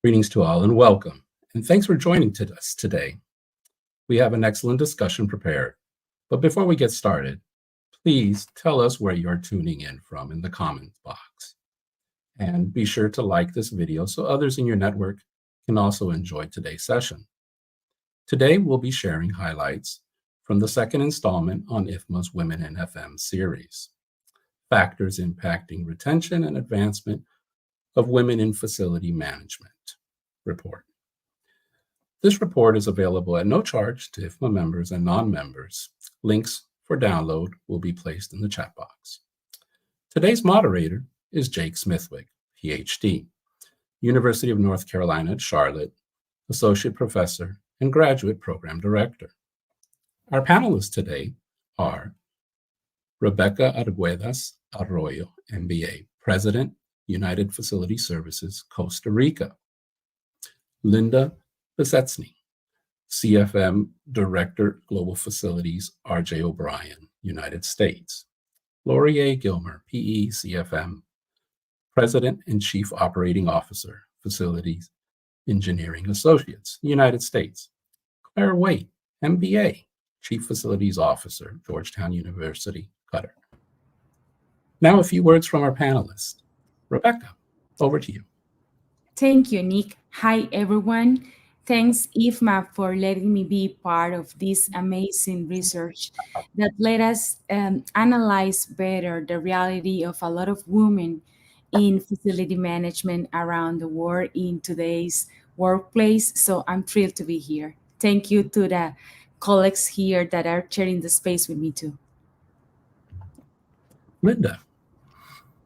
Greetings to all and welcome, and thanks for joining us today. We have an excellent discussion prepared, but before we get started, please tell us where you're tuning in from in the comments box. And be sure to like this video so others in your network can also enjoy today's session. Today, we'll be sharing highlights from the second installment on IFMA's Women in FM series, Factors Impacting Retention and Advancement of Women in Facility Management report. This report is available at no charge to IFMA members and non-members. Links for download will be placed in the chat box. Today's moderator is Jake Smithwick, PhD, University of North Carolina at Charlotte, Associate Professor and Graduate Program Director. Our panelists today are Rebecca Arguedas Arroyo, MBA, President, United Facility Services, Costa Rica. Linda Besetsny, CFM Director, Global Facilities, R.J. O'Brien, United States. Lori A. Gilmer, PE, CFM, President and Chief Operating Officer, Facilities Engineering Associates, United States. Claire Waite, MBA, Chief Facilities Officer, Georgetown University, Qatar. Now a few words from our panelists. Rebecca, over to you. Thank you, Nick. Hi, everyone. Thanks, IFMA, for letting me be part of this amazing research that let us analyze better the reality of a lot of women in facility management around the world in today's workplace. So I'm thrilled to be here. Thank you to the colleagues here that are sharing the space with me too. Linda.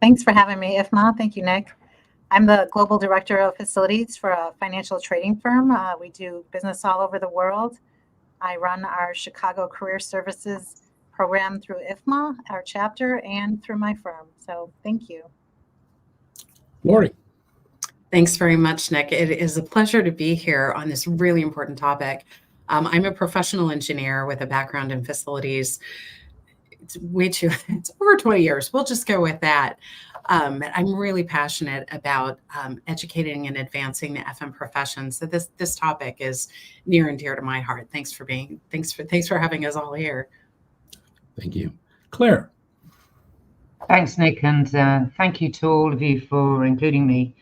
Thanks for having me, IFMA. Thank you, Nick. I'm the Global Director of Facilities for a financial trading firm. We do business all over the world. I run our Chicago Career Services program through IFMA, our chapter, and through my firm. So thank you. Lori. Thanks very much, Nick. It is a pleasure to be here on this really important topic. I'm a professional engineer with a background in facilities. It's over 20 years. We'll just go with that. I'm really passionate about educating and advancing the FM profession. So this topic is near and dear to my heart. Thanks for having us all here. Thank you. Claire. Thanks, Nick, and thank you to all of you for including me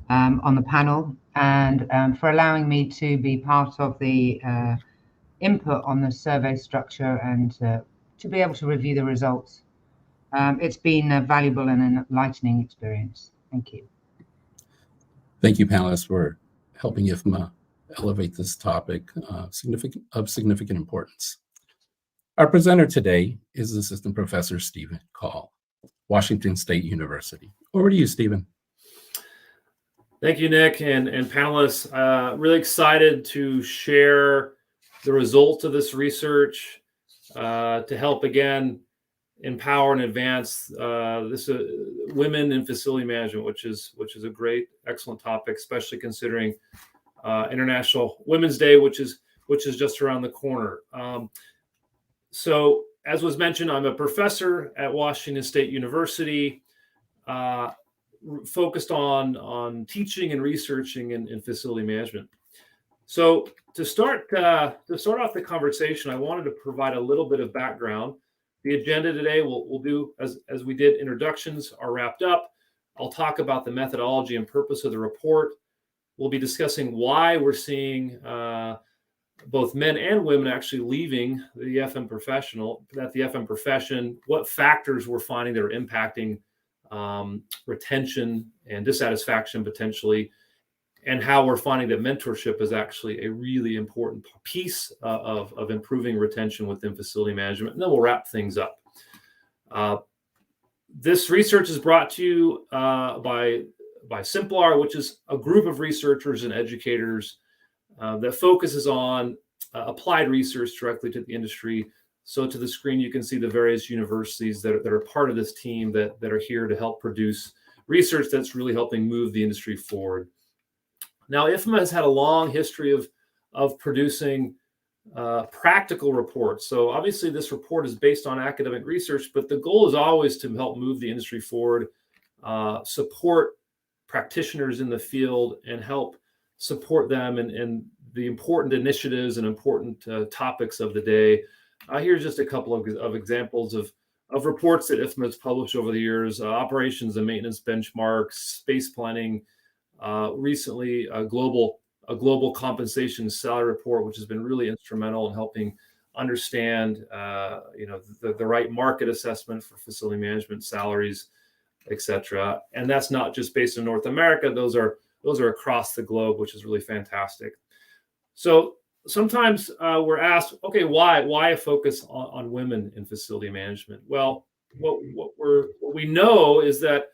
on the panel and for allowing me to be part of the input on the survey structure and to be able to review the results. It's been a valuable and an enlightening experience. Thank you. Thank you, panelists, for helping IFMA elevate this topic of significant importance. Our presenter today is Assistant Professor Stephen Call, Washington State University. Over to you, Stephen. Thank you, Nick, and panelists. Really excited to share the results of this research to help, again, empower and advance women in facility management, which is a great, excellent topic, especially considering International Women's Day, which is just around the corner. So, as was mentioned, I'm a professor at Washington State University, focused on teaching and researching in facility management. So, to start off the conversation, I wanted to provide a little bit of background. The agenda today we'll do as we did. Introductions are wrapped up. I'll talk about the methodology and purpose of the report. We'll be discussing why we're seeing both men and women actually leaving the FM profession, what factors we're finding that are impacting retention and dissatisfaction potentially, and how we're finding that mentorship is actually a really important piece of improving retention within facility management. And then we'll wrap things up. This research is brought to you by Simplar, which is a group of researchers and educators that focuses on applied research directly to the industry. So to the screen, you can see the various universities that are part of this team that are here to help produce research that's really helping move the industry forward. Now, IFMA has had a long history of producing practical reports. So obviously this report is based on academic research, but the goal is always to help move the industry forward, support practitioners in the field, and help support them in the important initiatives and important topics of the day. Here's just a couple of examples of reports that IFMA has published over the years: operations and maintenance benchmarks, space planning, recently a global compensation salary report, which has been really instrumental in helping understand the right market assessment for facility management salaries, etc. And that's not just based in North America; those are across the globe, which is really fantastic. So sometimes we're asked, okay, why a focus on women in facility management? Well, what we know is that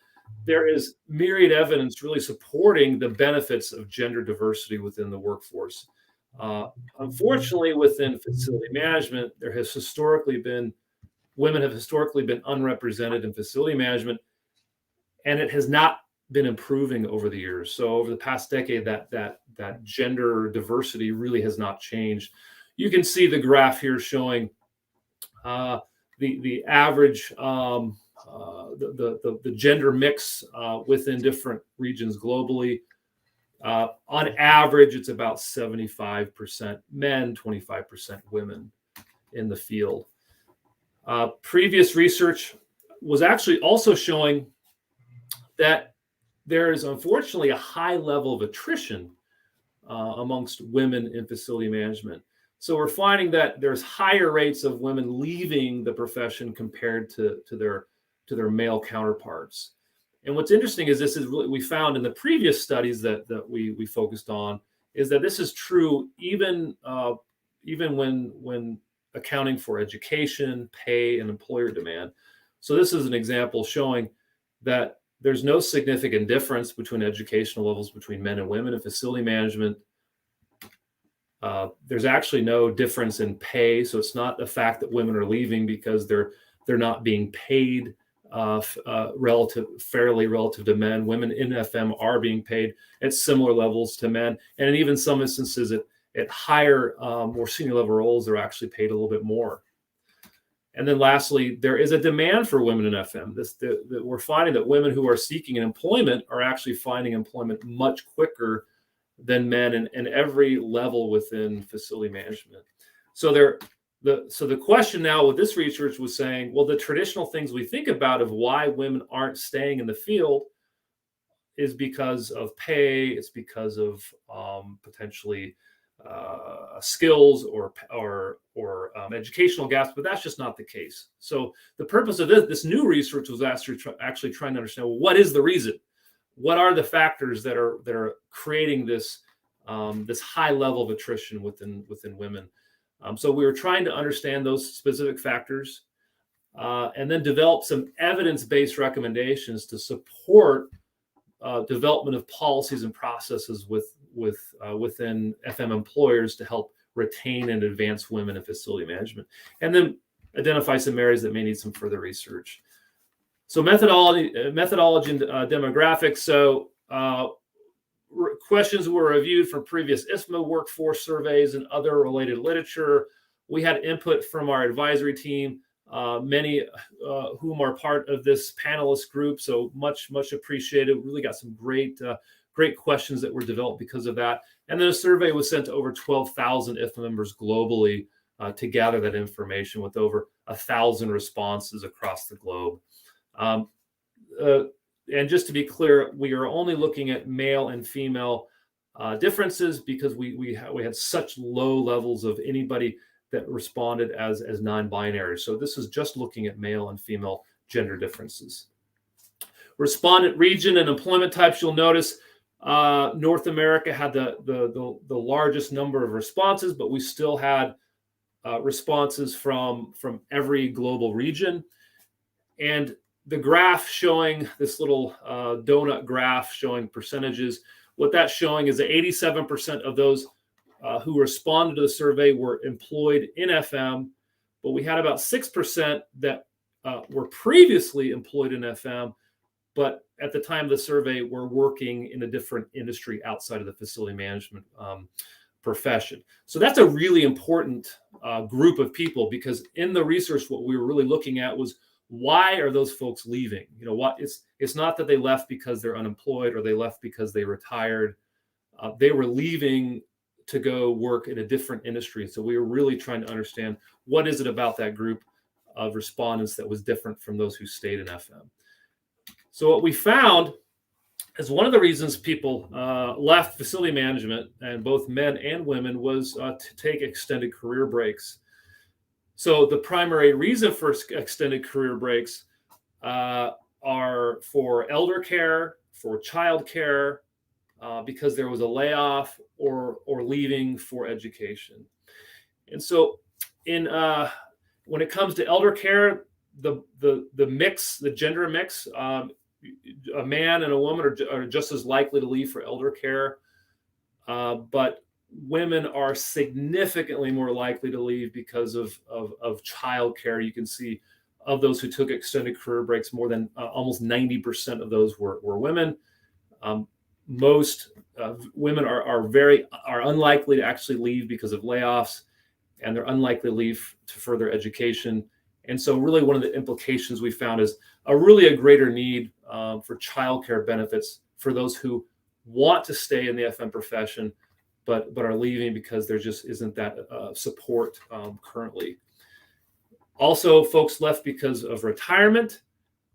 there is myriad evidence really supporting the benefits of gender diversity within the workforce. Unfortunately, within facility management, women have historically been unrepresented in facility management, and it has not been improving over the years. So over the past decade, that gender diversity really has not changed. You can see the graph here showing the average the gender mix within different regions globally. On average, it's about 75% men, 25% women in the field. Previous research was actually also showing that there is unfortunately a high level of attrition amongst women in facility management. So we're finding that there's higher rates of women leaving the profession compared to their male counterparts. And what's interesting is this is really, we found in the previous studies that we focused on, is that this is true even when accounting for education, pay, and employer demand. So this is an example showing that there's no significant difference between educational levels between men and women in facility management. There's actually no difference in pay. So it's not the fact that women are leaving because they're not being paid fairly relative to men. Women in FM are being paid at similar levels to men. And in even some instances at higher, more senior level roles, they're actually paid a little bit more. And then lastly, there is a demand for women in FM. We're finding that women who are seeking an employment are actually finding employment much quicker than men in every level within facility management. So the question now with this research was saying, well, the traditional things we think about of why women aren't staying in the field is because of pay, it's because of potentially skills or educational gaps, but that's just not the case. So the purpose of this new research was actually trying to understand, well, what is the reason? What are the factors that are creating this high level of attrition within women? So we were trying to understand those specific factors and then develop some evidence-based recommendations to support development of policies and processes within FM employers to help retain and advance women in facility management, and then identify some areas that may need some further research. So methodology and demographics. So questions were reviewed from previous IFMA workforce surveys and other related literature. We had input from our advisory team, many whom are part of this panelist group. So much appreciated. We really got some great questions that were developed because of that. And then a survey was sent to over 12,000 IFMA members globally to gather that information, with over 1,000 responses across the globe. And just to be clear, we are only looking at male and female differences because we had such low levels of anybody that responded as non-binary. So this is just looking at male and female gender differences. Respondent region and employment types. You'll notice North America had the largest number of responses, but we still had responses from every global region. And the graph showing this little donut graph showing percentages, what that's showing is that 87% of those who responded to the survey were employed in FM, but we had about 6% that were previously employed in FM, but at the time of the survey were working in a different industry outside of the facility management profession. So that's a really important group of people, because in the research, what we were really looking at was, why are those folks leaving? What it's not that they left because they're unemployed or they left because they retired. they were leaving to go work in a different industry. So we were really trying to understand what is it about that group of respondents that was different from those who stayed in FM. So what we found is one of the reasons people left facility management, and both men and women, was to take extended career breaks. So the primary reason for extended career breaks are for elder care, for child care, because there was a layoff, or leaving for education. And so when it comes to elder care, the mix, the gender mix, a man and a woman are just as likely to leave for elder care, but women are significantly more likely to leave because of child care. You can see, of those who took extended career breaks, more than almost 90% of those were women. Most women are unlikely to actually leave because of layoffs, and they're unlikely to leave to further education. And so really one of the implications we found is a greater need for childcare benefits for those who want to stay in the FM profession, but are leaving because there just isn't that support currently. Also, folks left because of retirement,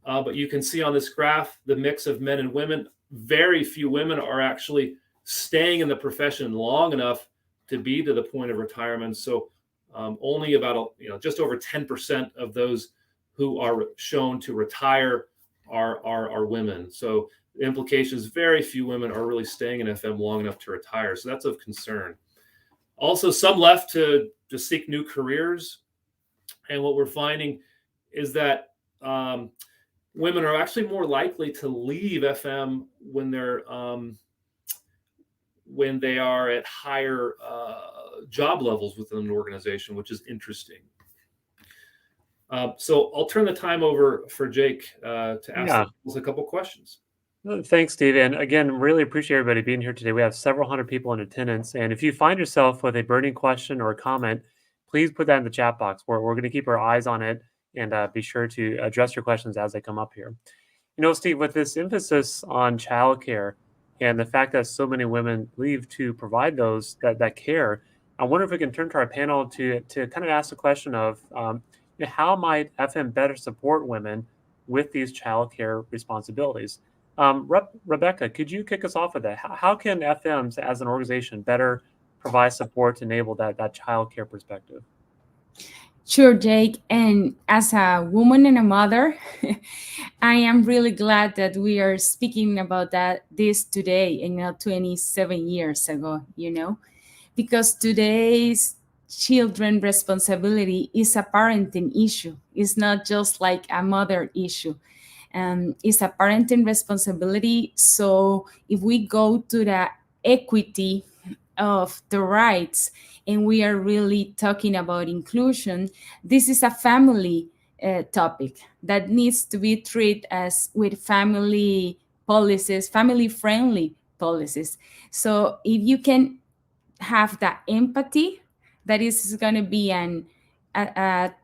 but you can see on this graph the mix of men and women. Very few women are actually staying in the profession long enough to be to the point of retirement. So only about just over 10% of those who are shown to retire are women. So the implication is very few women are really staying in FM long enough to retire. So that's of concern. Also, some left to seek new careers. And what we're finding is that women are actually more likely to leave FM when they are at higher job levels within an organization, which is interesting. So I'll turn the time over for Jake to ask us a couple questions. Thanks, Steve. And again, really appreciate everybody being here today. We have several hundred people in attendance. And if you find yourself with a burning question or a comment, please put that in the chat box. We're going to keep our eyes on it and be sure to address your questions as they come up here. Steve, with this emphasis on childcare and the fact that so many women leave to provide that care, I wonder if we can turn to our panel to kind of ask the question of how might FM better support women with these childcare responsibilities? Rebecca, could you kick us off with that? How can FMs as an organization better provide support to enable that childcare perspective? Sure, Jake. And as a woman and a mother, I am really glad that we are speaking about this today and not 27 years ago, because today's children responsibility is a parenting issue. It's not just like a mother issue. It's a parenting responsibility. So if we go to the equity of the rights, and we are really talking about inclusion, this is a family topic that needs to be treated as with family policies, family-friendly policies. So if you can have that empathy, that is going to be a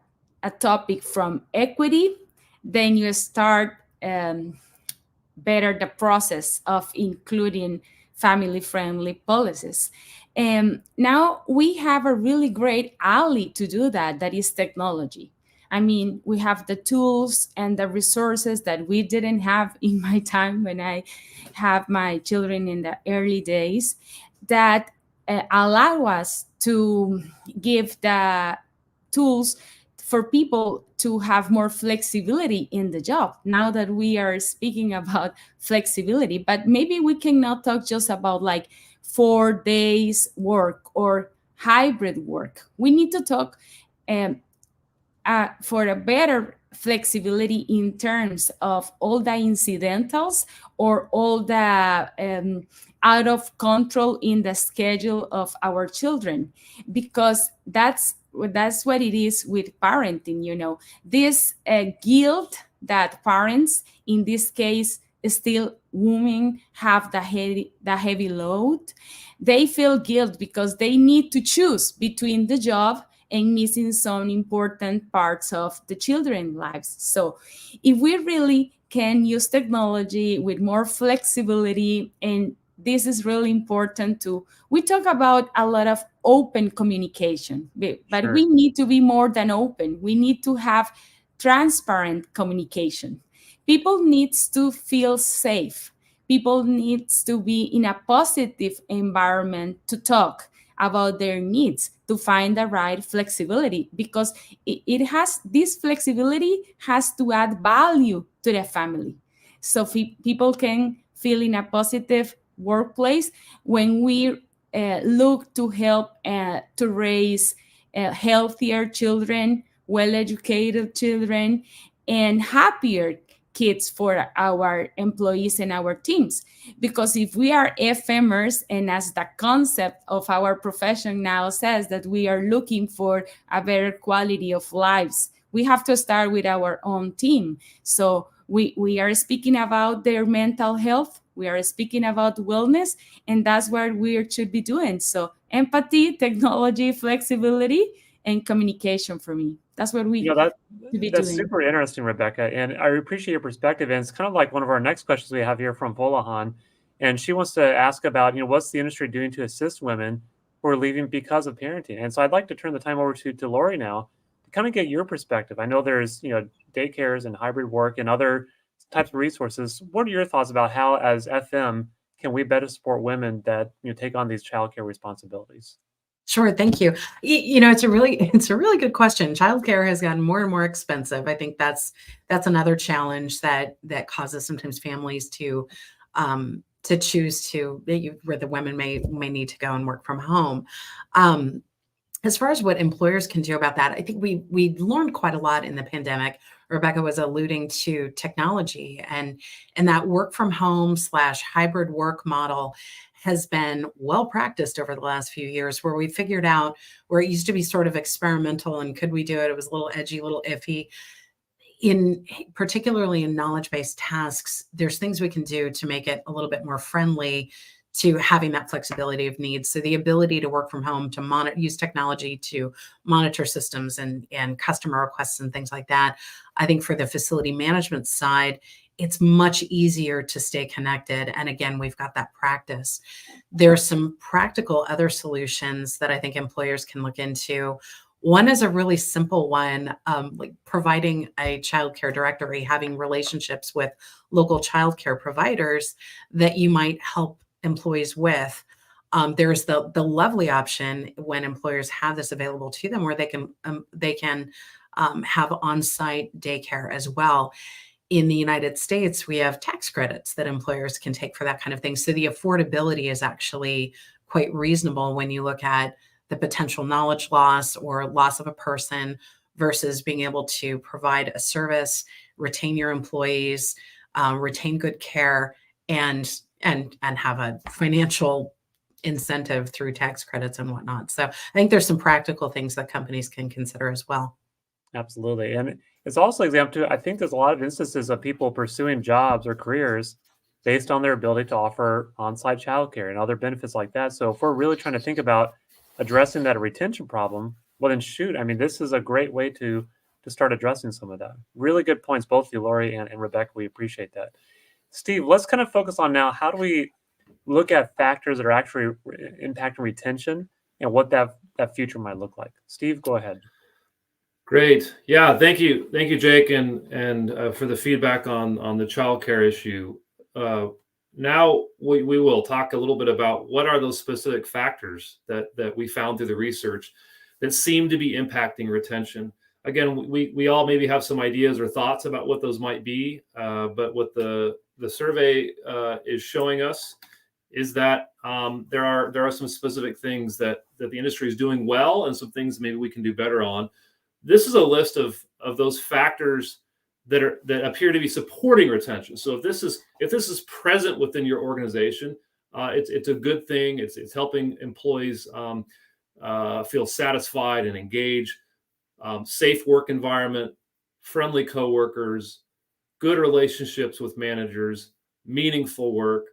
topic from equity, then you start better the process of including family-friendly policies. Now we have a really great ally to do that is technology. I mean, we have the tools and the resources that we didn't have in my time when I have my children in the early days that allow us to give the tools for people to have more flexibility in the job. Now that we are speaking about flexibility, but maybe we cannot talk just about like 4 days work or hybrid work. We need to talk for a better flexibility in terms of all the incidentals or all the out of control in the schedule of our children, because that's what it is with parenting. This guilt that parents, in this case still women, have the heavy load. They feel guilt because they need to choose between the job and missing some important parts of the children's lives. So if we really can use technology with more flexibility and this is really important too. We talk about a lot of open communication, but Sure. we need to be more than open. We need to have transparent communication. People needs to feel safe. People needs to be in a positive environment to talk about their needs, to find the right flexibility, because it has, this flexibility has to add value to the family. So people can feel in a positive workplace when we look to help to raise healthier children, well-educated children, and happier kids for our employees and our teams. Because if we are FMers, and as the concept of our profession now says, that we are looking for a better quality of lives, we have to start with our own team. So we are speaking about their mental health, we are speaking about wellness, and that's what we should be doing. So empathy, technology, flexibility, and communication for me. That's what we You know, should be that's doing. super interesting, Rebecca, and I appreciate your perspective. And it's kind of like one of our next questions we have here from Volahan, and she wants to ask about, what's the industry doing to assist women who are leaving because of parenting. And so I'd like to turn the time over to Lori now to kind of get your perspective. I know there's daycares and hybrid work and other types of resources. What are your thoughts about how, as FM, can we better support women that take on these childcare responsibilities? Sure, thank you. It's a really good question. Childcare has gotten more and more expensive. I think that's another challenge that causes sometimes families to choose where the women may need to go and work from home. As far as what employers can do about that, I think we learned quite a lot in the pandemic. Rebecca was alluding to technology, and that work from home / hybrid work model has been well practiced over the last few years, where we figured out where it used to be sort of experimental and could we do it? It was a little edgy, a little iffy. Particularly in knowledge-based tasks, there's things we can do to make it a little bit more friendly to having that flexibility of needs. So the ability to work from home, to use technology to monitor systems and customer requests and things like that. I think for the facility management side, it's much easier to stay connected. And again, we've got that practice. There are some practical other solutions that I think employers can look into. One is a really simple one, like providing a childcare directory, having relationships with local childcare providers that you might help employees with. There's the lovely option when employers have this available to them, where they can have on-site daycare as well. In the United States, we have tax credits that employers can take for that kind of thing. So the affordability is actually quite reasonable when you look at the potential knowledge loss or loss of a person versus being able to provide a service, retain your employees, retain good care, and have a financial incentive through tax credits and whatnot. So I think there's some practical things that companies can consider as well. Absolutely. And it's also example too, I think there's a lot of instances of people pursuing jobs or careers based on their ability to offer on-site childcare and other benefits like that. So if we're really trying to think about addressing that retention problem, well then shoot, I mean, this is a great way to start addressing some of that. Really good points, both you, Lori and Rebecca. We appreciate that. Steve, let's kind of focus on now, how do we look at factors that are actually impacting retention and what that future might look like? Steve, go ahead. Great. Yeah, thank you, Jake, and for the feedback on the childcare issue. Now we will talk a little bit about what are those specific factors that we found through the research that seem to be impacting retention. Again, we all maybe have some ideas or thoughts about what those might be, but what the survey is showing us is that there are some specific things that the industry is doing well, and some things maybe we can do better on. This is a list of those factors that appear to be supporting retention. So if this is present within your organization, it's a good thing. It's helping employees feel satisfied and engaged. Safe work environment, friendly coworkers, good relationships with managers, meaningful work,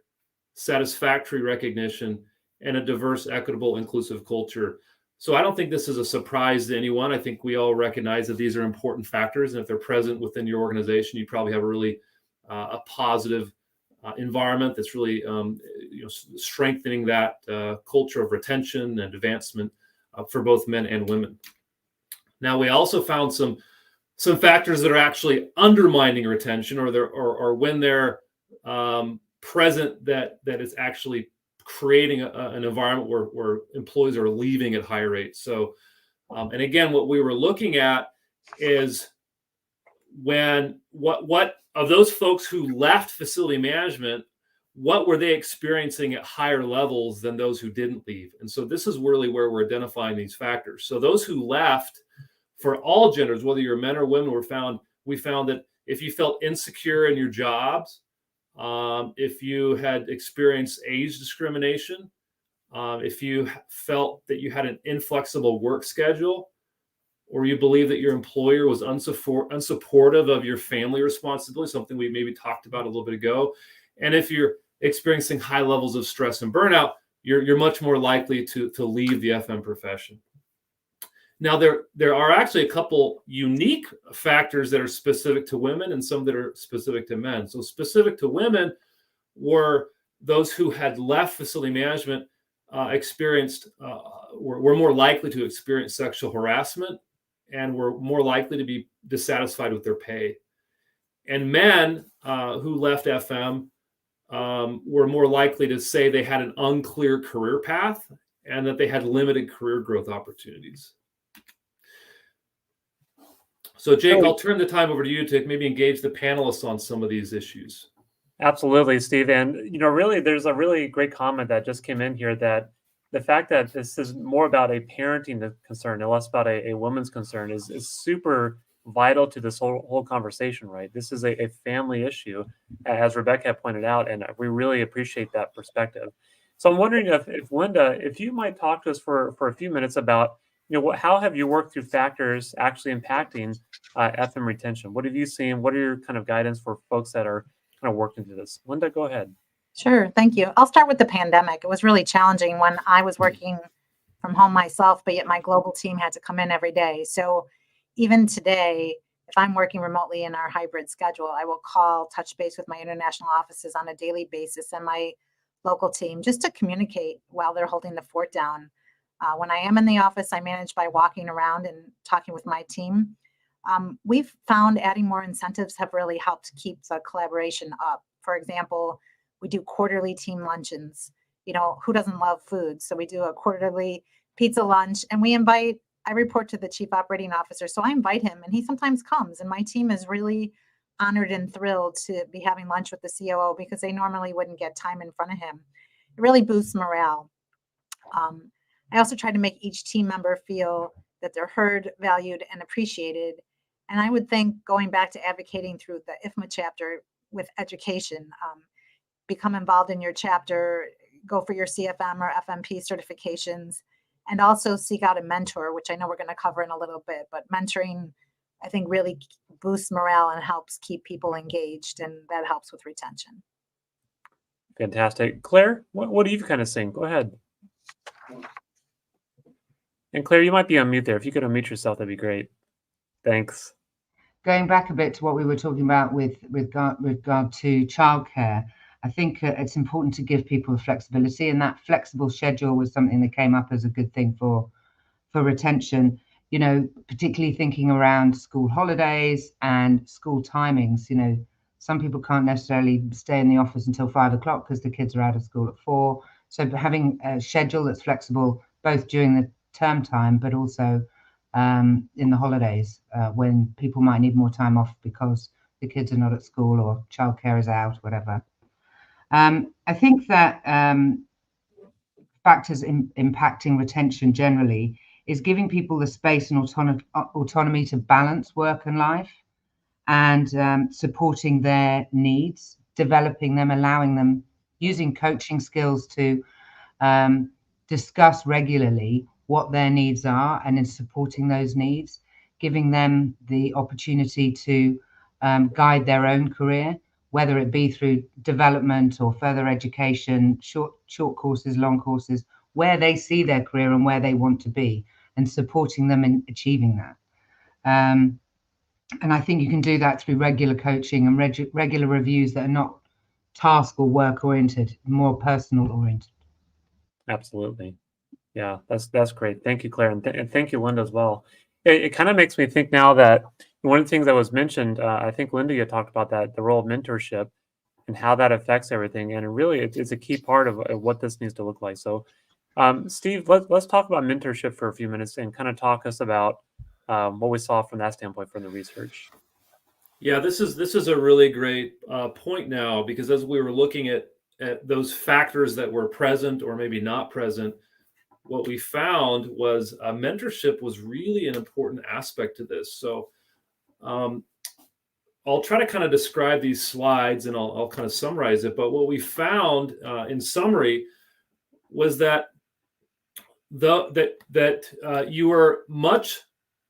satisfactory recognition, and a diverse, equitable, inclusive culture. So I don't think this is a surprise to anyone. I think we all recognize that these are important factors, and if they're present within your organization, you probably have a really a positive environment that's really strengthening that culture of retention and advancement for both men and women. Now, we also found some factors that are actually undermining retention, or when they're present, that is actually creating an environment where employees are leaving at higher rates. So, and again, what we were looking at is what of those folks who left facility management, what were they experiencing at higher levels than those who didn't leave? And so this is really where we're identifying these factors. So those who left, for all genders, whether you're men or women, we found that if you felt insecure in your jobs, if you had experienced age discrimination, if you felt that you had an inflexible work schedule, or you believe that your employer was unsupportive of your family responsibility, something we maybe talked about a little bit ago, and if you're experiencing high levels of stress and burnout, you're much more likely to leave the FM profession. Now, there are actually a couple unique factors that are specific to women and some that are specific to men. So specific to women were those who had left facility management were more likely to experience sexual harassment and were more likely to be dissatisfied with their pay. And men who left FM were more likely to say they had an unclear career path and that they had limited career growth opportunities. So, Jake, I'll turn the time over to you to maybe engage the panelists on some of these issues. Absolutely, Steve. And, really, there's a really great comment that just came in here, that the fact that this is more about a parenting concern and less about a woman's concern is super vital to this whole conversation, right? This is a family issue, as Rebecca pointed out, and we really appreciate that perspective. So I'm wondering if Linda, if you might talk to us for a few minutes about, how have you worked through factors actually impacting FM retention? What have you seen? What are your kind of guidance for folks that are kind of working through this? Linda, go ahead. Sure, thank you. I'll start with the pandemic. It was really challenging when I was working from home myself, but yet my global team had to come in every day. So even today, if I'm working remotely in our hybrid schedule, I will call, touch base with my international offices on a daily basis and my local team just to communicate while they're holding the fort down. When I am in the office, I manage by walking around and talking with my team. We've found adding more incentives have really helped keep the collaboration up. For example, we do quarterly team luncheons. Who doesn't love food? So we do a quarterly pizza lunch, and I report to the chief operating officer. So I invite him, and he sometimes comes, and my team is really honored and thrilled to be having lunch with the COO because they normally wouldn't get time in front of him. It really boosts morale. I also try to make each team member feel that they're heard, valued, and appreciated. And I would think, going back to advocating through the IFMA chapter with education, become involved in your chapter, go for your CFM or FMP certifications, and also seek out a mentor, which I know we're going to cover in a little bit. But mentoring, I think, really boosts morale and helps keep people engaged, and that helps with retention. Fantastic. Claire, what are you kind of saying? Go ahead. And Claire, you might be on mute there. If you could unmute yourself, that'd be great. Thanks. Going back a bit to what we were talking about with regard to childcare, I think it's important to give people flexibility, and that flexible schedule was something that came up as a good thing for retention, particularly thinking around school holidays and school timings. Some people can't necessarily stay in the office until 5 o'clock because the kids are out of school at 4. So having a schedule that's flexible both during the term time, but also in the holidays when people might need more time off because the kids are not at school or childcare is out, whatever. I think that factors impacting retention generally is giving people the space and autonomy to balance work and life, and supporting their needs, developing them, allowing them, using coaching skills to discuss regularly what their needs are, and in supporting those needs, giving them the opportunity to guide their own career, whether it be through development or further education, short courses, long courses, where they see their career and where they want to be, and supporting them in achieving that. And I think you can do that through regular coaching and regular reviews that are not task or work oriented, more personal oriented. Absolutely. Yeah, that's great. Thank you, Claire, and thank you, Linda, as well. It kind of makes me think now that one of the things that was mentioned, I think Linda, you talked about that, the role of mentorship and how that affects everything, and really, it's a key part of what this needs to look like. So, Steve, let's talk about mentorship for a few minutes and kind of talk us about what we saw from that standpoint from the research. Yeah, this is a really great point now, because as we were looking at those factors that were present or maybe not present, what we found was mentorship was really an important aspect to this. So I'll try to kind of describe these slides, and I'll kind of summarize it. But what we found in summary was that you are much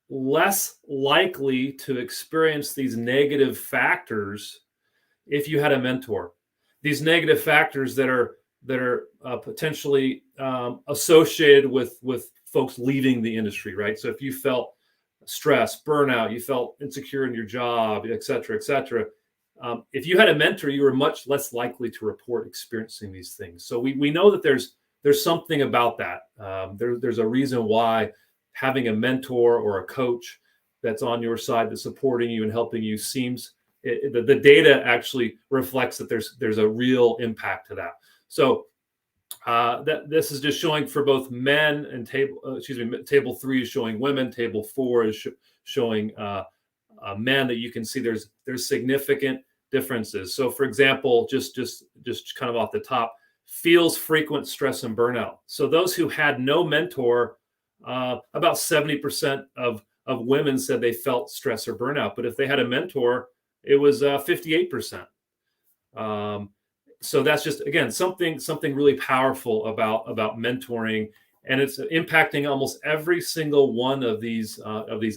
less likely to experience these negative factors if you had a mentor. These negative factors that are potentially associated with folks leaving the industry, right? So if you felt stress, burnout, you felt insecure in your job, et cetera, et cetera. If you had a mentor, you were much less likely to report experiencing these things. So we know that there's something about that. There's a reason why having a mentor or a coach that's on your side, that's supporting you and helping you, seems the data actually reflects that there's a real impact to that. So that this is just showing for both men, and table 3 is showing women, table 4 is showing men, that you can see there's significant differences. So for example, just kind of off the top, feels frequent stress and burnout. So those who had no mentor, about 70% of women said they felt stress or burnout, but if they had a mentor, it was 58%. So that's just, again, something really powerful about mentoring, and it's impacting almost every single one of these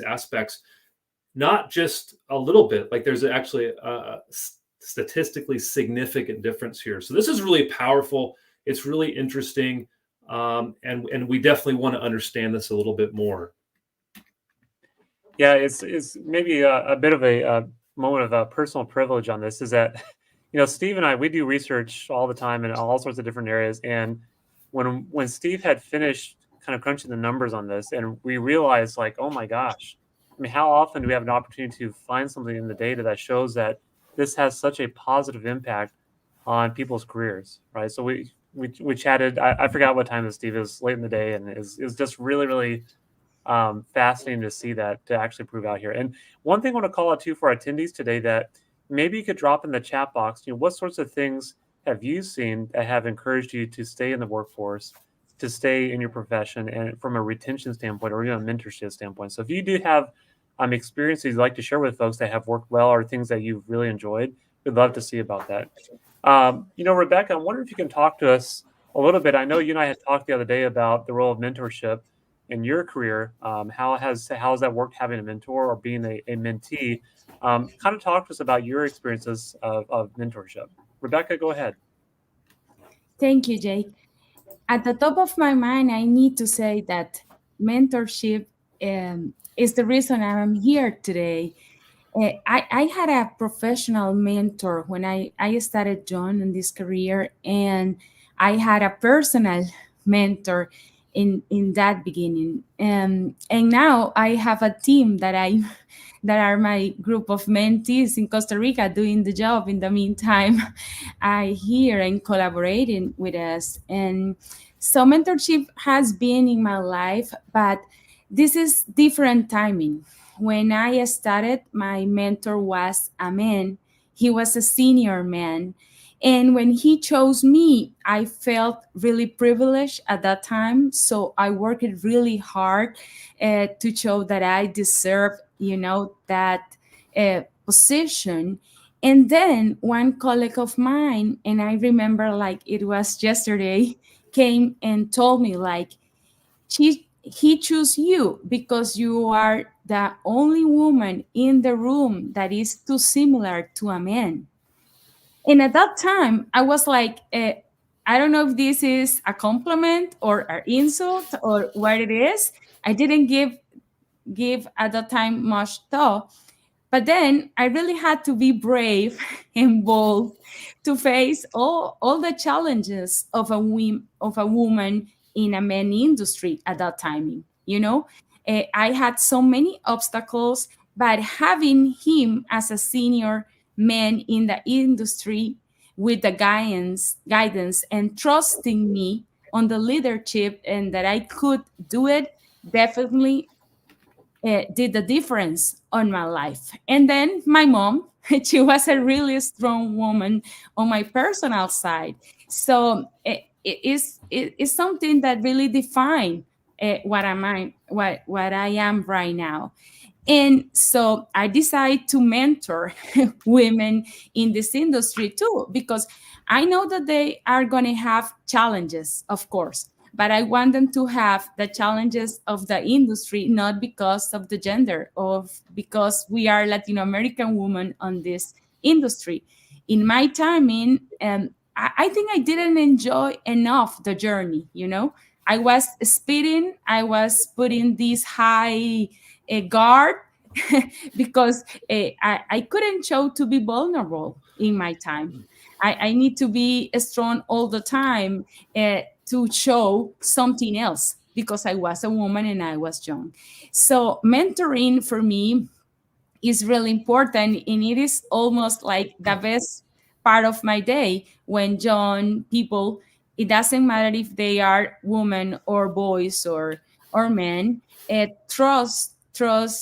aspects, not just a little bit. Like there's actually a statistically significant difference here. So this is really powerful. It's really interesting, and we definitely want to understand this a little bit more. Yeah, it's maybe a bit of a moment of personal privilege on this, is that Steve and I, we do research all the time in all sorts of different areas. And when Steve had finished kind of crunching the numbers on this, and we realized, like, oh my gosh, I mean, how often do we have an opportunity to find something in the data that shows that this has such a positive impact on people's careers, right? So we chatted. I forgot what time this, Steve, is late in the day, and is just really, really fascinating to see that to actually prove out here. And one thing I want to call out too for our attendees today, that maybe you could drop in the chat box, what sorts of things have you seen that have encouraged you to stay in the workforce, to stay in your profession, and from a retention standpoint or even a mentorship standpoint. So if you do have experiences you'd like to share with folks that have worked well, or things that you've really enjoyed, we'd love to see about that. Rebecca, I wonder if you can talk to us a little bit. I know you and I had talked the other day about the role of mentorship in your career. How has that worked, having a mentor or being a mentee? Kind of talk to us about your experiences of mentorship. Rebecca, go ahead. Thank you, Jake. At the top of my mind, I need to say that mentorship is the reason I'm here today. I had a professional mentor when I started John in this career, and I had a personal mentor in that beginning. And now I have a team that are my group of mentees in Costa Rica doing the job in the meantime. I hear and collaborating with us. And so mentorship has been in my life, but this is different timing. When I started, my mentor was a man. He was a senior man. And when he chose me, I felt really privileged at that time. So I worked really hard to show that I deserve, that position. And then one colleague of mine, and I remember like it was yesterday, came and told me like, he chose you because you are the only woman in the room that is too similar to a man. And at that time, I was like, I don't know if this is a compliment or an insult or what it is. I didn't give at that time much thought. But then I really had to be brave and bold to face all the challenges of a woman in a man industry at that time. I had so many obstacles, but having him as a senior man in the industry with the guidance and trusting me on the leadership and that I could do it definitely did the difference on my life. And then my mom, she was a really strong woman on my personal side. So it's something that really defined what I am right now. And so I decided to mentor women in this industry too, because I know that they are going to have challenges, of course, but I want them to have the challenges of the industry, not because of the gender, of because we are Latino American women on this industry. In my timing, I think I didn't enjoy enough the journey. I was speeding, I was putting this high guard because I couldn't show to be vulnerable in my time. I need to be strong all the time to show something else because I was a woman and I was young. So mentoring for me is really important, and it is almost like the best part of my day when young people, it doesn't matter if they are women or boys or men, trust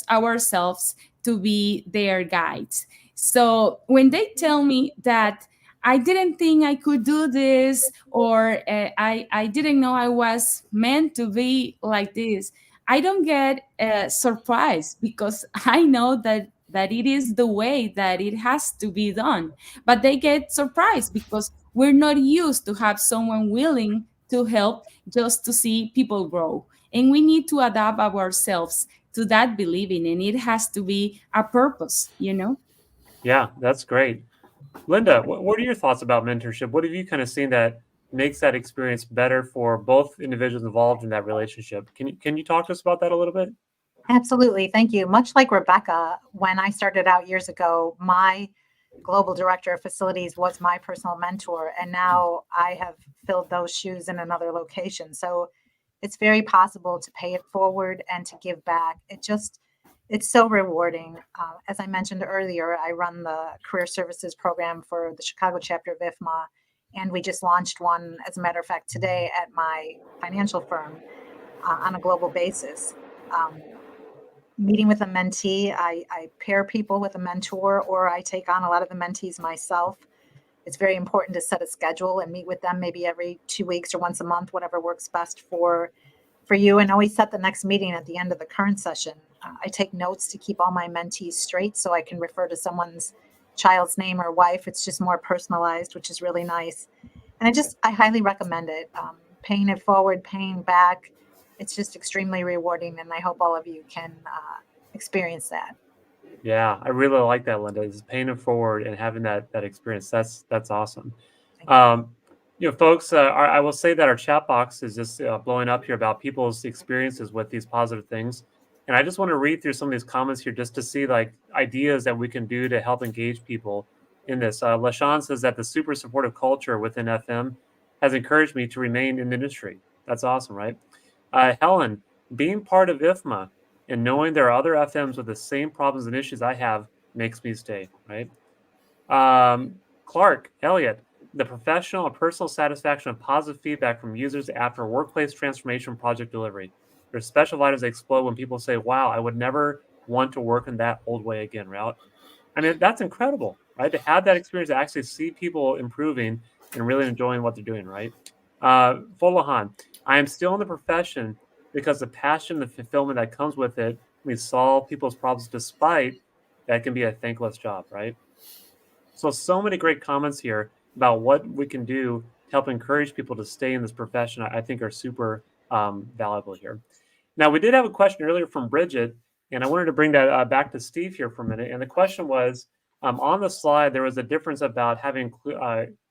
ourselves to be their guides. So when they tell me that I didn't think I could do this, or I didn't know I was meant to be like this, I don't get surprised because I know that it is the way that it has to be done. But they get surprised because we're not used to have someone willing to help just to see people grow. And we need to adapt ourselves to that believing, and it has to be a purpose. Yeah, that's great. Linda, what are your thoughts about mentorship? What have you kind of seen that makes that experience better for both individuals involved in that relationship? Can you talk to us about that a little bit? Absolutely. Thank you. Much like Rebecca, when I started out years ago, my global director of facilities was my personal mentor. And now I have filled those shoes in another location. So it's very possible to pay it forward and to give back. It's so rewarding. As I mentioned earlier, I run the career services program for the Chicago chapter of IFMA. And we just launched one, as a matter of fact, today at my financial firm on a global basis. Meeting with a mentee, I pair people with a mentor, or I take on a lot of the mentees myself. It's very important to set a schedule and meet with them maybe every 2 weeks or once a month, whatever works best for you, and always set the next meeting at the end of the current session. I take notes to keep all my mentees straight so I can refer to someone's child's name or wife. It's just more personalized, which is really nice. And I highly recommend it. Paying it forward, paying back. It's just extremely rewarding, and I hope all of you can experience that. Yeah, I really like that, Linda. Is paying it forward and having that experience. That's awesome. Folks, I will say that our chat box is just blowing up here about people's experiences with these positive things. And I just want to read through some of these comments here just to see like ideas that we can do to help engage people in this. LaShawn says that the super supportive culture within FM has encouraged me to remain in the industry. That's awesome, right? Helen, being part of IFMA and knowing there are other FMs with the same problems and issues I have makes me stay, right? Clark, Elliot, the professional and personal satisfaction of positive feedback from users after workplace transformation project delivery. There's special items that explode when people say, wow, I would never want to work in that old way again, right? I mean, that's incredible, right? To have that experience, to actually see people improving and really enjoying what they're doing, right? Folahan, I am still in the profession because the passion, the fulfillment that comes with it, we solve people's problems despite that can be a thankless job, right? So many great comments here about what we can do to help encourage people to stay in this profession, I think are super valuable here. Now, we did have a question earlier from Bridget, and I wanted to bring that back to Steve here for a minute. And the question was, on the slide, there was a difference about having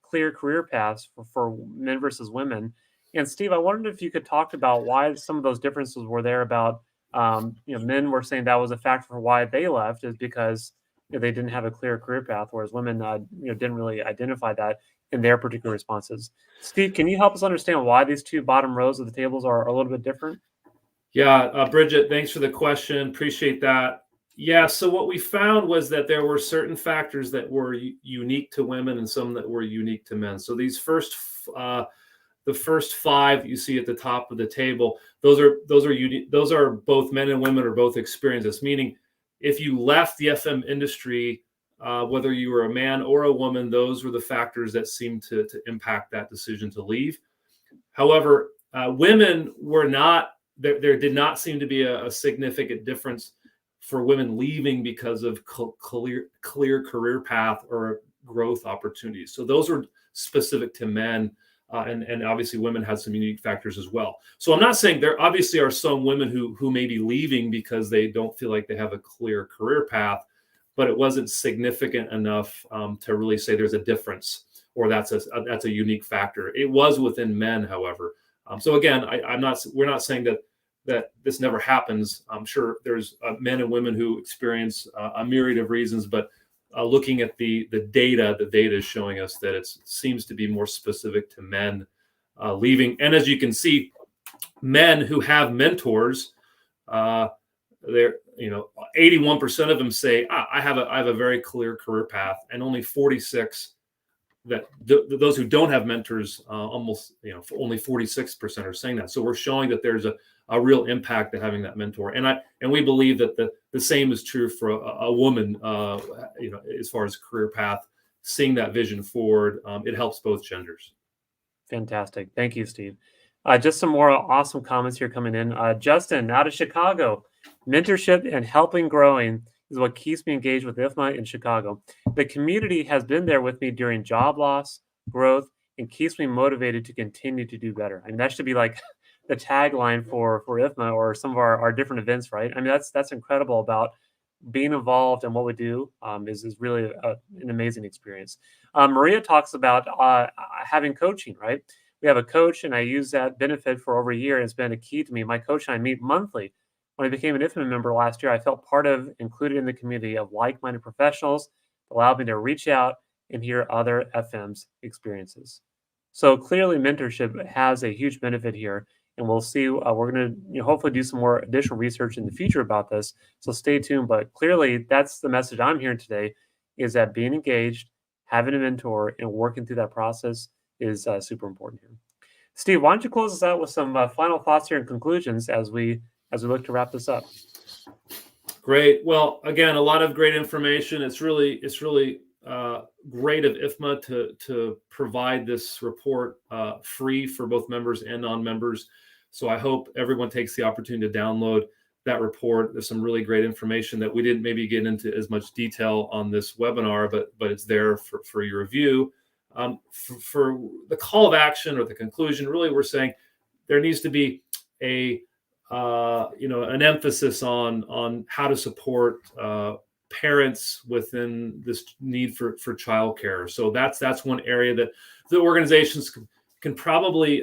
clear career paths for men versus women. And Steve, I wondered if you could talk about why some of those differences were there about, men were saying that was a factor for why they left is because they didn't have a clear career path, whereas women didn't really identify that in their particular responses. Steve, can you help us understand why these two bottom rows of the tables are a little bit different? Yeah, Bridget, thanks for the question. Appreciate that. Yeah, so what we found was that there were certain factors that were unique to women and some that were unique to men. So these the first five you see at the top of the table, those are unique. Those are both men and women are both experienced this. Meaning, if you left the FM industry, whether you were a man or a woman, those were the factors that seemed to impact that decision to leave. However, women were not. There did not seem to be a significant difference for women leaving because of clear career path or growth opportunities. So those were specific to men, and obviously women had some unique factors as well. So I'm not saying there obviously are some women who may be leaving because they don't feel like they have a clear career path, but it wasn't significant enough to really say there's a difference or that's a unique factor. It was within men, however. So again, we're not saying that this never happens. I'm sure there's men and women who experience a myriad of reasons, but looking at the data is showing us that it seems to be more specific to men leaving. And as you can see, men who have mentors, they're 81% of them say, I have a very clear career path, and only 46 that those who don't have mentors, only 46% are saying that. So we're showing that there's a real impact to having that mentor, and we believe that the same is true for a woman. As far as career path, seeing that vision forward, it helps both genders. Fantastic, thank you, Steve. Just some more awesome comments here coming in. Justin out of Chicago, mentorship and helping growing is what keeps me engaged with IFMA in Chicago. The community has been there with me during job loss, growth, and keeps me motivated to continue to do better. I mean, that should be like the tagline for IFMA or some of our different events, right? I mean, that's incredible about being involved in what we do. Is really an amazing experience. Maria talks about having coaching, right? We have a coach, and I use that benefit for over a year, and it's been a key to me. My coach and I meet monthly. When I became an IFMA member last year, I felt included in the community of like-minded professionals that allowed me to reach out and hear other FM's experiences. So clearly, mentorship has a huge benefit here, and we'll see. We're going to hopefully do some more additional research in the future about this. So stay tuned. But clearly, that's the message I'm hearing today: is that being engaged, having a mentor, and working through that process is super important here. Steve, why don't you close us out with some final thoughts here and conclusions as we look to wrap this up? Great. Well, again, a lot of great information. It's really great of IFMA to provide this report free for both members and non-members. So I hope everyone takes the opportunity to download that report. There's some really great information that we didn't maybe get into as much detail on this webinar, but it's there for your review. For the call of action or the conclusion, really, we're saying there needs to be an emphasis on how to support parents within this need for childcare. So that's one area that the organizations can probably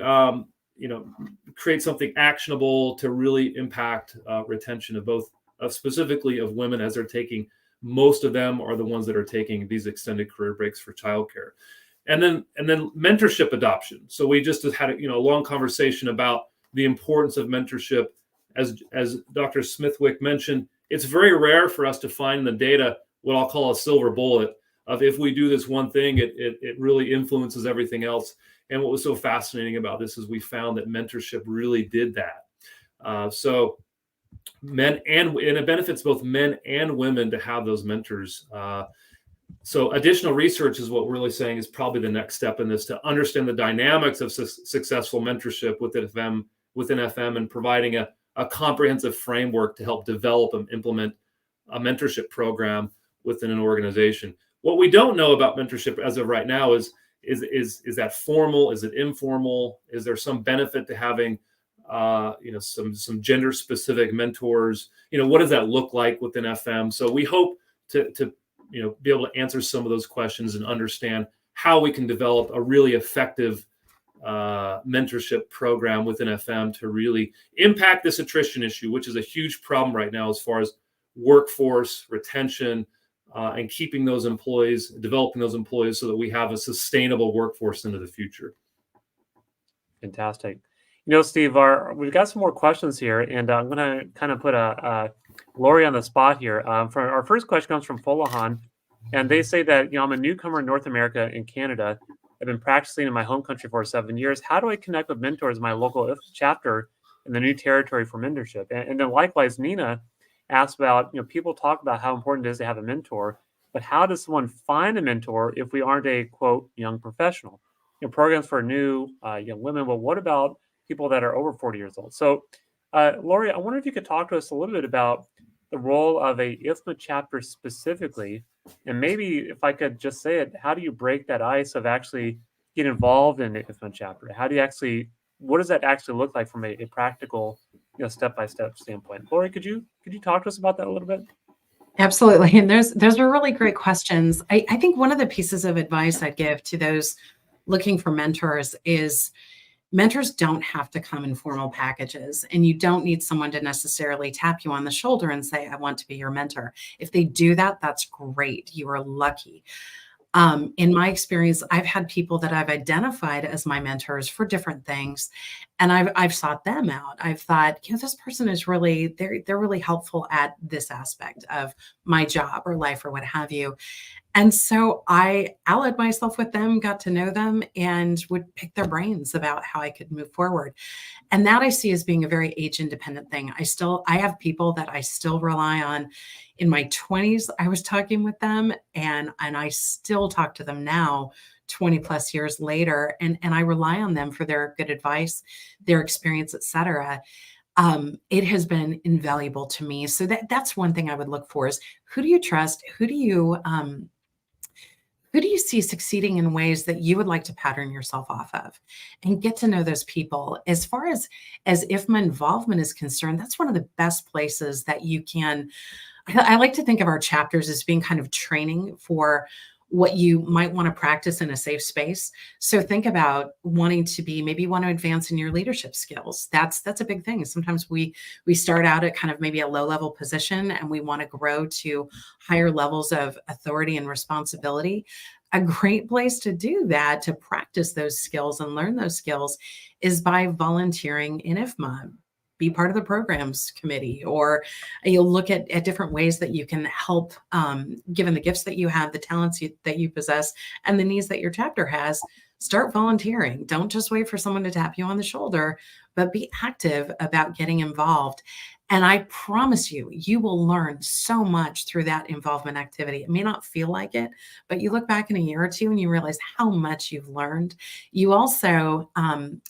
create something actionable to really impact retention of both specifically of women, as they're taking, most of them are the ones that are taking these extended career breaks for childcare. And then mentorship adoption. So we just had a long conversation about the importance of mentorship. As Dr. Smithwick mentioned, it's very rare for us to find in the data what I'll call a silver bullet of, if we do this one thing, it really influences everything else. And what was so fascinating about this is we found that mentorship really did that. So men and it benefits both men and women to have those mentors. So additional research is what we're really saying is probably the next step in this, to understand the dynamics of successful mentorship within FM and providing a comprehensive framework to help develop and implement a mentorship program within an organization. What we don't know about mentorship as of right now is that formal? Is it informal? Is there some benefit to having some gender specific mentors? What does that look like within FM? So we hope to be able to answer some of those questions and understand how we can develop a really effective mentorship program within FM to really impact this attrition issue, which is a huge problem right now as far as workforce retention, and keeping those employees, developing those employees so that we have a sustainable workforce into the future. Fantastic. Steve, we've got some more questions here, and I'm going to kind of put Lori on the spot here. Our first question comes from Folahan, and they say that, I'm a newcomer in North America and Canada. I've been practicing in my home country for 7 years. How do I connect with mentors in my local IFMA chapter in the new territory for mentorship? And then likewise, Nina asked about, people talk about how important it is to have a mentor, but how does someone find a mentor if we aren't a, quote, young professional? Programs for new young women, but what about people that are over 40 years old? So, Lori, I wonder if you could talk to us a little bit about the role of a IFMA chapter specifically, and maybe if I could just say it, how do you break that ice of actually get involved in the IFMA chapter? What does that actually look like from a practical, step-by-step standpoint? Lori, could you talk to us about that a little bit? Absolutely. And those are really great questions. I think one of the pieces of advice I'd give to those looking for mentors is mentors don't have to come in formal packages, and you don't need someone to necessarily tap you on the shoulder and say, I want to be your mentor. If they do that, that's great. You are lucky. In my experience, I've had people that I've identified as my mentors for different things, and I've sought them out. I've thought, this person is really, they're really helpful at this aspect of my job or life or what have you. And so I allied myself with them, got to know them, and would pick their brains about how I could move forward. And that I see as being a very age independent thing. I have people that I still rely on. In my 20s, I was talking with them, and I still talk to them now, 20 plus years later, and I rely on them for their good advice, their experience, et cetera. It has been invaluable to me. So that's one thing I would look for is, who do you trust? Who do you see succeeding in ways that you would like to pattern yourself off of, and get to know those people? As far as IFMA involvement is concerned, that's one of the best places that you can. I like to think of our chapters as being kind of training for what you might want to practice in a safe space. So think about maybe you want to advance in your leadership skills. That's a big thing. Sometimes we start out at kind of maybe a low level position, and we want to grow to higher levels of authority and responsibility. A great place to do that, to practice those skills and learn those skills, is by volunteering in IFMA. Be part of the programs committee, or you'll look at different ways that you can help, given the gifts that you have, the talents that you possess, and the needs that your chapter has. Start volunteering. Don't just wait for someone to tap you on the shoulder, but be active about getting involved. And I promise you, you will learn so much through that involvement activity. It may not feel like it, but you look back in a year or two and you realize how much you've learned. You also,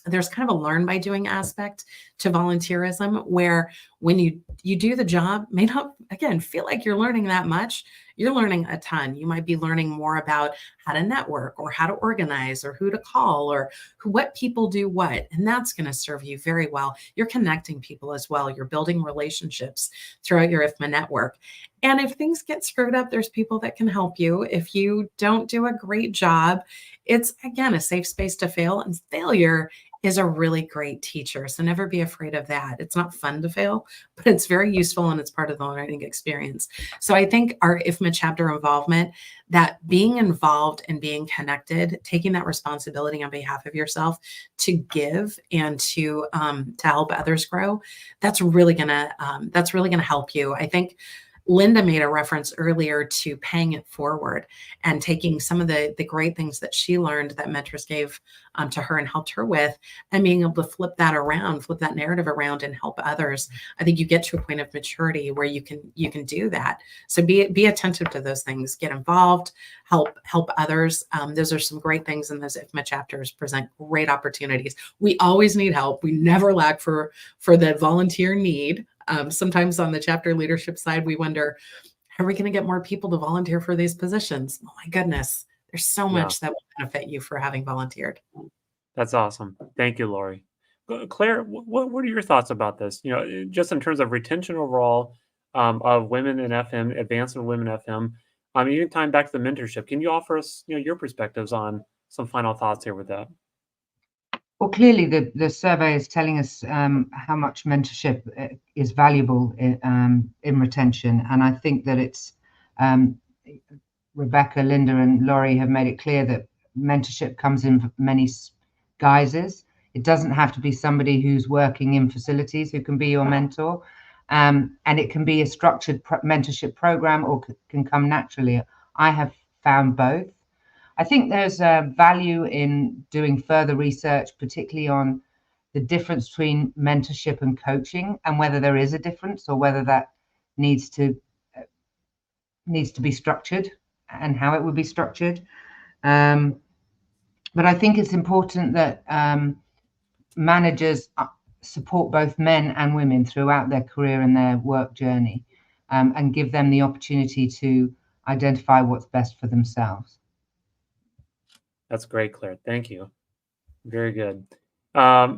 there's kind of a learn by doing aspect to volunteerism, where when you do the job, may not, again, feel like you're learning that much. You're learning a ton. You might be learning more about how to network, or how to organize, or who to call, or what people do what. And that's going to serve you very well. You're connecting people as well. You're building relationships throughout your IFMA network. And if things get screwed up, there's people that can help you. If you don't do a great job, it's, again, a safe space to fail. And failure is a really great teacher. So never be afraid of that. It's not fun to fail, but it's very useful, and it's part of the learning experience. So I think our IFMA chapter involvement, that being involved and being connected, taking that responsibility on behalf of yourself to give and to help others grow, that's really gonna help you. I think Linda made a reference earlier to paying it forward and taking some of the great things that she learned that mentors gave to her and helped her with, and being able to flip that narrative around and help others. I think you get to a point of maturity where you can do that. So be attentive to those things, get involved, help others. Those are some great things, and those IFMA chapters present great opportunities. We always need help. We never lack for the volunteer need. Sometimes on the chapter leadership side, we wonder, are we going to get more people to volunteer for these positions? Oh my goodness, there's so much that will benefit you for having volunteered. That's awesome. Thank you, Lori. Claire, what are your thoughts about this? Just in terms of retention overall of women in FM, advancement of women in FM, even time back to the mentorship. Can you offer us, your perspectives on some final thoughts here with that? Well, clearly the survey is telling us how much mentorship is valuable in retention, and I think that it's Rebecca, Linda, and Laurie have made it clear that mentorship comes in many guises. It doesn't have to be somebody who's working in facilities who can be your mentor. And it can be a structured mentorship program, or can come naturally. I have found both. I think there's a value in doing further research, particularly on the difference between mentorship and coaching, and whether there is a difference, or whether that needs to be structured, and how it would be structured. But I think it's important that managers support both men and women throughout their career and their work journey, and give them the opportunity to identify what's best for themselves. That's great, Claire. Thank you. Very good. I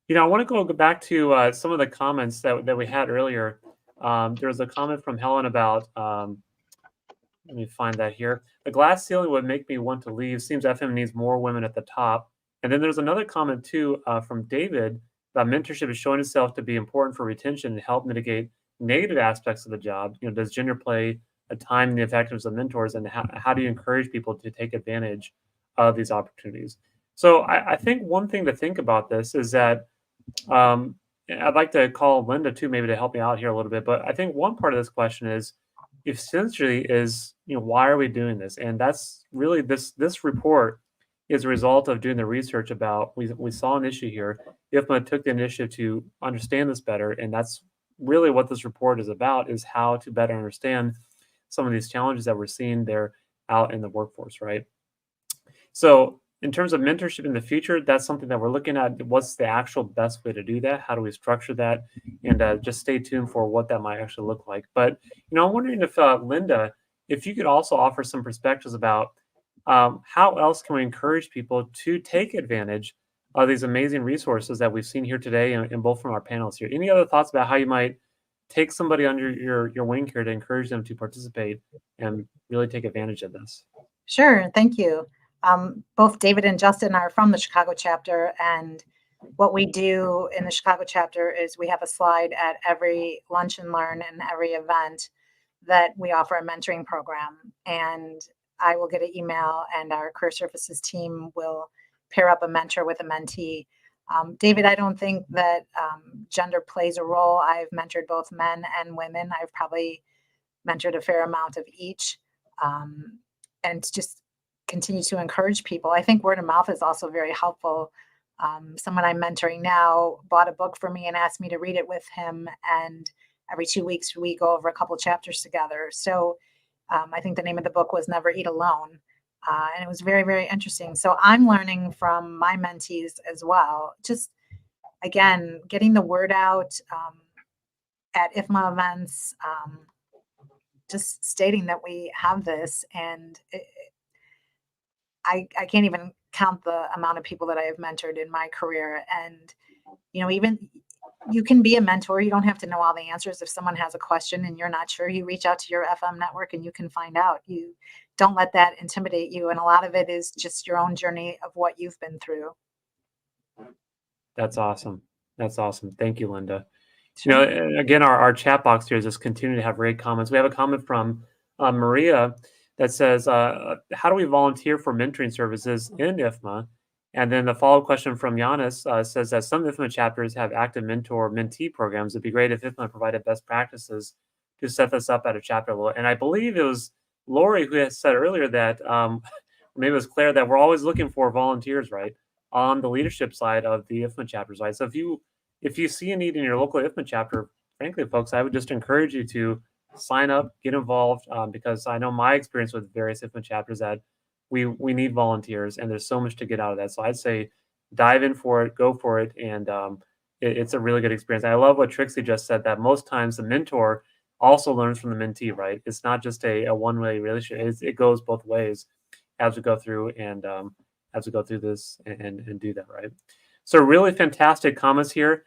want to go back to some of the comments that we had earlier. There was a comment from Helen about, let me find that here. The glass ceiling would make me want to leave. Seems FM needs more women at the top. And then there's another comment too from David about mentorship is showing itself to be important for retention and help mitigate negative aspects of the job. Does gender play a time in the effectiveness of mentors, and how do you encourage people to take advantage of these opportunities? So I think one thing to think about this is that I'd like to call Linda too, maybe to help me out here a little bit. But I think one part of this question is, essentially, is why are we doing this? And that's really this report is a result of doing the research about, we saw an issue here. IFMA took the initiative to understand this better, and that's really what this report is about, is how to better understand some of these challenges that we're seeing there out in the workforce, right? So in terms of mentorship in the future, that's something that we're looking at. What's the actual best way to do that? How do we structure that? And just stay tuned for what that might actually look like. But, I'm wondering if, Linda, if you could also offer some perspectives about how else can we encourage people to take advantage of these amazing resources that we've seen here today, and both from our panelists here. Any other thoughts about how you might take somebody under your wing here to encourage them to participate and really take advantage of this? Sure, thank you. Both David and Justin are from the Chicago chapter, and what we do in the Chicago chapter is we have a slide at every lunch and learn and every event that we offer a mentoring program. And I will get an email, and our career services team will pair up a mentor with a mentee. David, I don't think that gender plays a role. I've mentored both men and women. I've probably mentored a fair amount of each, and just continue to encourage people. I think word of mouth is also very helpful. Someone I'm mentoring now bought a book for me and asked me to read it with him. And every 2 weeks, we go over a couple chapters together. So I think the name of the book was Never Eat Alone. And it was very, very interesting. So I'm learning from my mentees as well. Just, again, getting the word out at IFMA events, just stating that we have this. And I can't even count the amount of people that I have mentored in my career. And, even you can be a mentor. You don't have to know all the answers. If someone has a question and you're not sure, you reach out to your FM network and you can find out. You don't let that intimidate you. And a lot of it is just your own journey of what you've been through. That's awesome. That's awesome. Thank you, Linda. Again, our chat box here is just continuing to have great comments. We have a comment from Maria that says, how do we volunteer for mentoring services in IFMA? And then the follow-up question from Giannis says that some IFMA chapters have active mentor-mentee programs. It'd be great if IFMA provided best practices to set this up at a chapter level. And I believe it was Lori who had said earlier that, maybe it was Claire, that we're always looking for volunteers, right, on the leadership side of the IFMA chapters, right? So if you see a need in your local IFMA chapter, frankly, folks, I would just encourage you to sign up, get involved, because I know my experience with various IFMA chapters that we need volunteers, and there's so much to get out of that. So I'd say dive in for it, go for it, and it's a really good experience. I love what Trixie just said, that most times the mentor also learns from the mentee, right? It's not just a one-way relationship. It goes both ways as we go through and as we go through this and do that, right? So really fantastic comments here.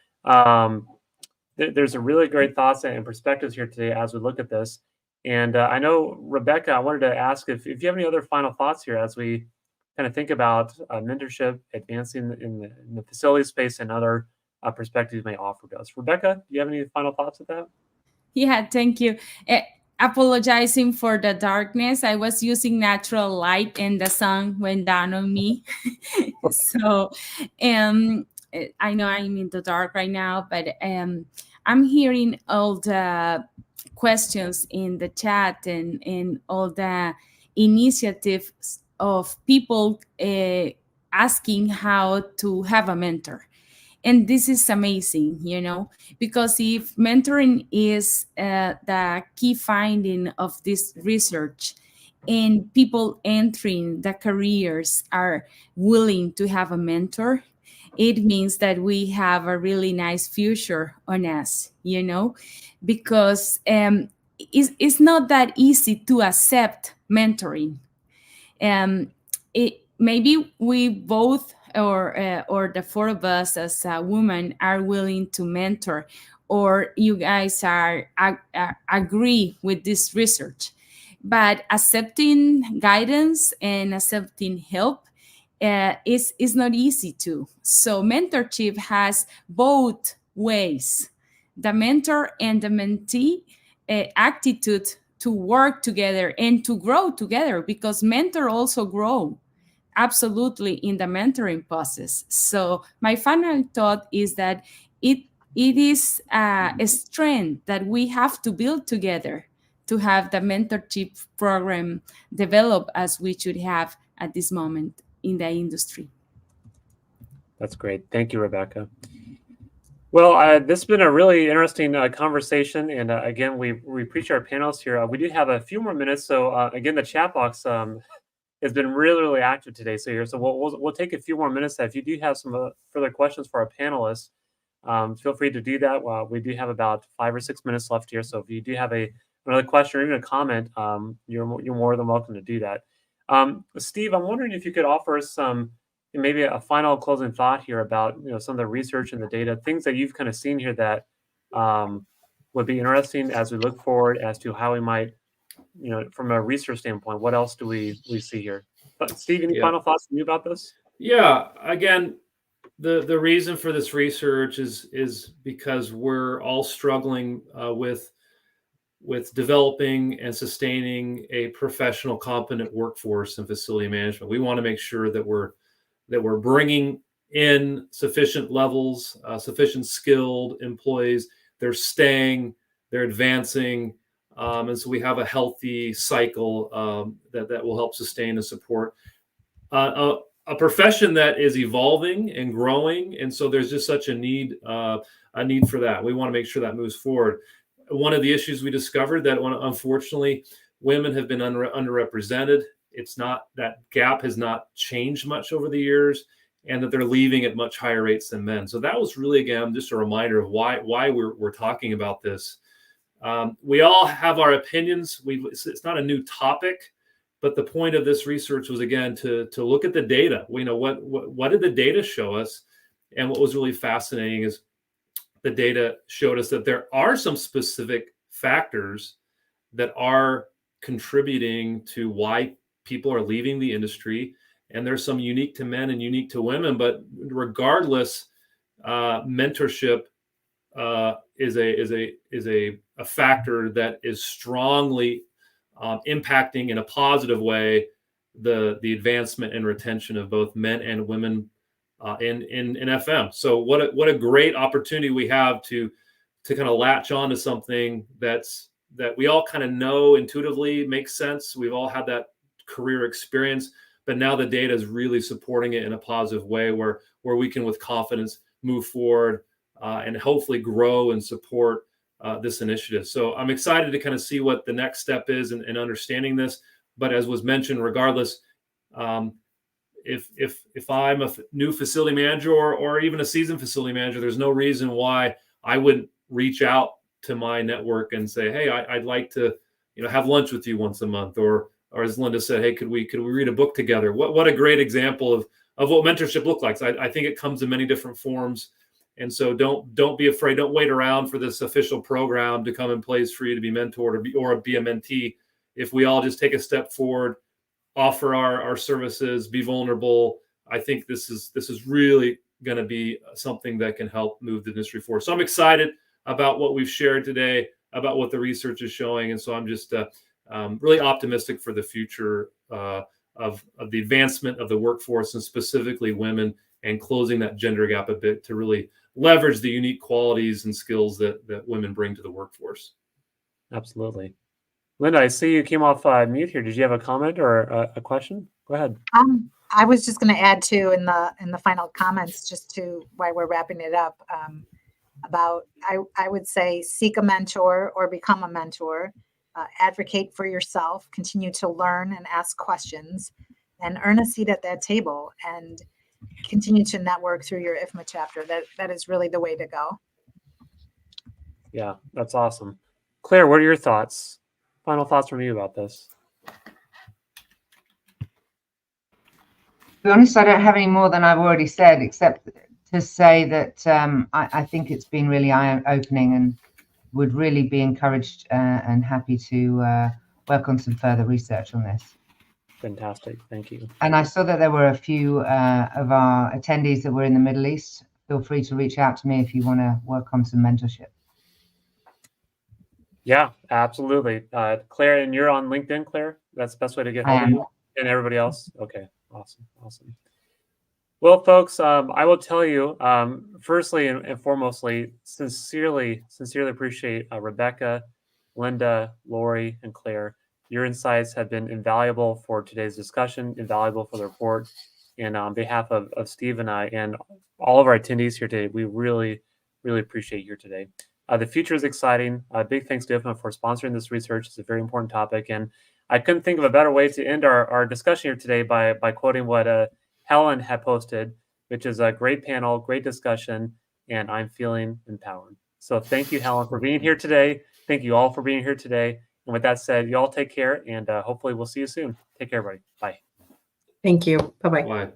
There's a really great thoughts and perspectives here today as we look at this. And I know, Rebecca, I wanted to ask if you have any other final thoughts here as we kind of think about mentorship, advancing in the facility space, and other perspectives you may offer to us. Rebecca, do you have any final thoughts with that? Yeah, thank you. apologizing for the darkness. I was using natural light and the sun went down on me. So I know I'm in the dark right now, but I'm hearing all the questions in the chat and all the initiatives of people asking how to have a mentor. And this is amazing, because if mentoring is the key finding of this research, and people entering the careers are willing to have a mentor, it means that we have a really nice future on us, because it's not that easy to accept mentoring. Maybe we both or the four of us as a woman are willing to mentor, or you guys agree with this research, but accepting guidance and accepting help is not easy too. So mentorship has both ways, the mentor and the mentee attitude to work together and to grow together, because mentor also grow absolutely in the mentoring process. So my final thought is that it is a strength that we have to build together to have the mentorship program develop as we should have at this moment in the industry. That's great. Thank you, Rebecca. Well, this has been a really interesting conversation. And again, we appreciate our panelists here. We do have a few more minutes. So again, the chat box has been really, really active today. So we'll take a few more minutes. If you do have some further questions for our panelists, feel free to do that. We do have about 5 or 6 minutes left here. So if you do have another question or even a comment, you're more than welcome to do that. Steve, I'm wondering if you could offer us maybe a final closing thought here about some of the research and the data, things that you've kind of seen here that would be interesting as we look forward as to how we might, from a research standpoint, what else do we see here? But Steve, any final thoughts from you about this? Yeah, again, the reason for this research is because we're all struggling with developing and sustaining a professional, competent workforce in facility management. We want to make sure that we're bringing in sufficient levels, sufficient skilled employees. They're staying, they're advancing, and so we have a healthy cycle that will help sustain and support a profession that is evolving and growing. And so there's just such a need for that. We want to make sure that moves forward. One of the issues we discovered that unfortunately women have been underrepresented. It's not, that gap has not changed much over the years, and that they're leaving at much higher rates than men. So that was really, again, just a reminder of why we're talking about this. We all have our opinions. It's not a new topic, but the point of this research was, again, to look at the data. What did the data show us? And what was really fascinating is the data showed us that there are some specific factors that are contributing to why people are leaving the industry, and there's some unique to men and unique to women. But regardless, mentorship is a factor that is strongly impacting in a positive way the advancement and retention of both men and women in FM. So what a great opportunity we have to kind of latch on to something that we all kind of know intuitively makes sense. We've all had that career experience, but now the data is really supporting it in a positive way where we can with confidence move forward and hopefully grow and support this initiative. So I'm excited to kind of see what the next step is in understanding this. But as was mentioned, regardless, if I'm a new facility manager or even a seasoned facility manager, there's no reason why I wouldn't reach out to my network and say, hey, I'd like to have lunch with you once a month, or as Linda said, hey, could we read a book together? What a great example of what mentorship looks like. So I think it comes in many different forms. And so don't be afraid. Don't wait around for this official program to come in place for you to be mentored or be a mentee. If we all just take a step forward, offer our services, be vulnerable, I think this is really going to be something that can help move the industry forward. So I'm excited about what we've shared today. about what the research is showing. And so I'm just really optimistic for the future of the advancement of the workforce, and specifically women, and closing that gender gap a bit to really leverage the unique qualities and skills that women bring to the workforce. Absolutely. Linda, I see you came off mute here. Did you have a comment or a question? Go ahead. I was just going to add to in the final comments, just to why we're wrapping it up, about I would say seek a mentor or become a mentor, advocate for yourself, continue to learn and ask questions, and earn a seat at that table, and continue to network through your IFMA chapter. That is really the way to go. Yeah, that's awesome. Claire, what are your thoughts? Final thoughts from you about this? To be honest, I don't have any more than I've already said, except to say that I think it's been really eye-opening, and would really be encouraged and happy to work on some further research on this. Fantastic. Thank you. And I saw that there were a few of our attendees that were in the Middle East. Feel free to reach out to me if you want to work on some mentorship. Yeah, absolutely. Claire, and you're on LinkedIn, Claire? That's the best way to get hold of you? And everybody else? Okay, awesome. Well, folks, I will tell you, firstly and foremostly, sincerely appreciate Rebecca, Linda, Lori, and Claire. Your insights have been invaluable for today's discussion, invaluable for the report. And on behalf of Steve and I and all of our attendees here today, we really appreciate you here today. The future is exciting. Big thanks to IFMA for sponsoring this research. It's a very important topic. And I couldn't think of a better way to end our discussion here today by quoting what Helen had posted, which is a great panel, great discussion, and I'm feeling empowered. So thank you, Helen, for being here today. Thank you all for being here today. And with that said, you all take care, and hopefully we'll see you soon. Take care, everybody. Bye. Thank you. Bye-bye. Bye.